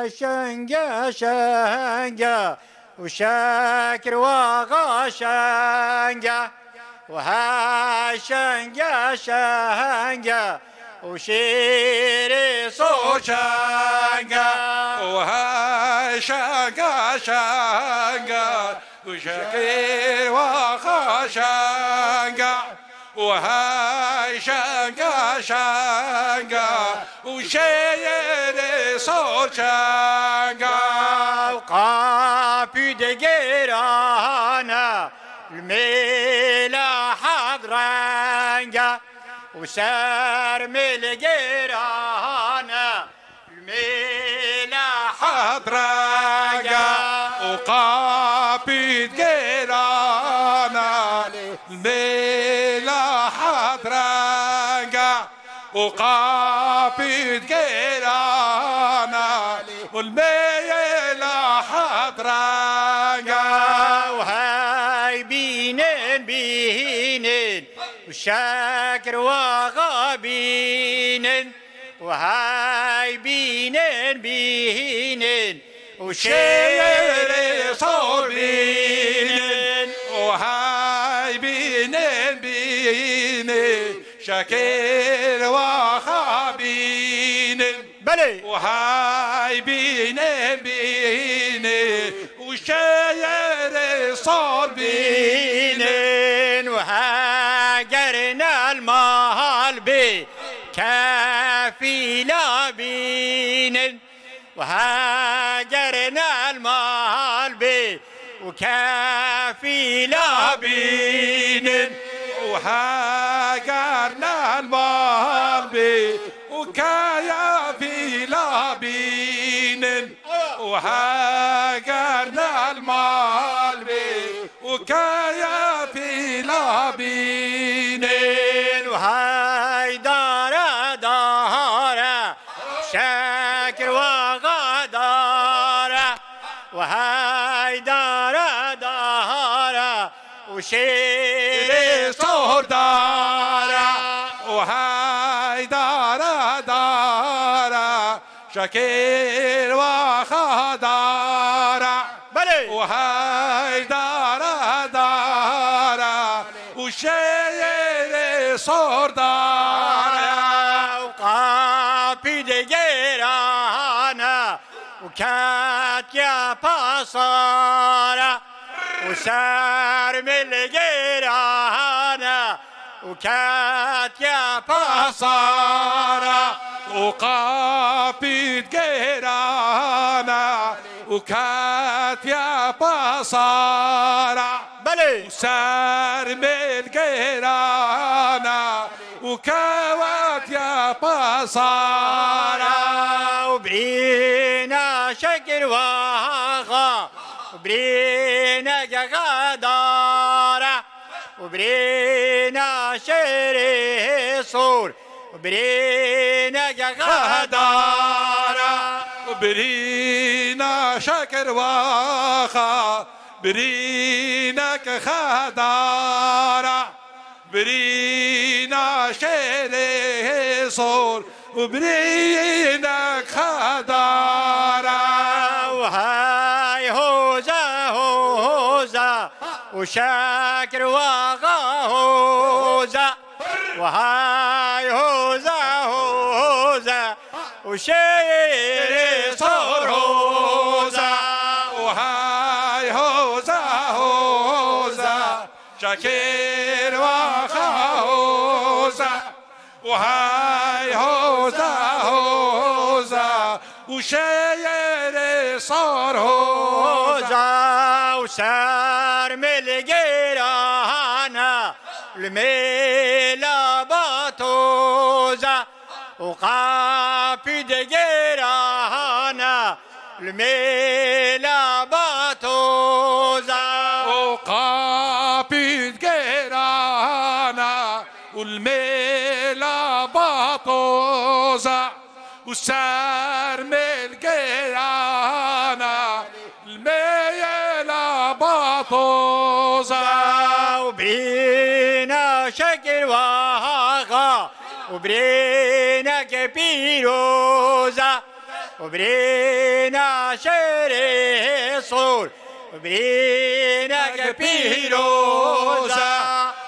شنگ شنگ وشاكر واغا شنگ وها شنگ شنگ وشيري صوت شنگ وها شنگ شنگ وشاكر واغا شنگ وها شنگ شنگ وشيري صوت شنگ وقافي دقيرانا الميلا حضرانجا وسار ملقيرانا الميلا حضرانجا وقافي دقيرانا الميلا حضرانجا وقافي دقيرانا والميلا حضرانجا وهاي بينن بينن وشاكر وغابينن وهاي بينن بينن وشيري صوبينن وهاي بينن بينن شاكر وخابينن بلي وهاي بينن بينن وشيري صوبينن وهاجرنا المال بي كافيلا بينن وهاجرنا المال بي وكافيلا بينن وهاجرنا المال بي وكايا في لابين وهاجرنا المال بي وكايا في لابين وهاي دارا دارا شاكر وغدارا وهاي دارا دارا وشيري صور دارا وهاي دارا دارا شاكر وخدارا بلي وهاي دارا دارا وشيري صور دارا وقافي دقيرانا وكات يا باصارا وسار من القيرانا وكات يا باصارا وقافي دقيرانا وكات يا باصارا بلي وسار من القيرانا وكوات يا باصارا وبرينا شكر واغا وبرينا غدارة وبرينا شري صور وبرينا غدارة برينا شكر واخا برينا كخدارة برينا شيري صور وبرينا خدارة وهاي هوزا هوزا وشاكر واغا هوزا وهاي هوزا هوزا وشيري صور هوزا وهاي هوزا هوزا شاكر واخا هوزا وهاي هوزا هوزا وشيري صار هوزا وسار ملقيرانا الميلا باتوزا وقافي دقيرانا الميلا باتوزا وقافي دقيرانا والميلا باطوزا وسار ملقيانا الميلا باطوزا وبرينا شكر واغا وبرينا كبيروزا وبرينا شيري صور وبرينا بيروزا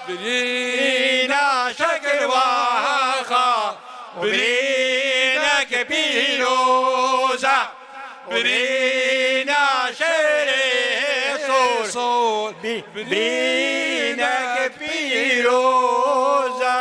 برينا شكر واخا وبرينا بيروزا برينا شيري صور برينا بيروزا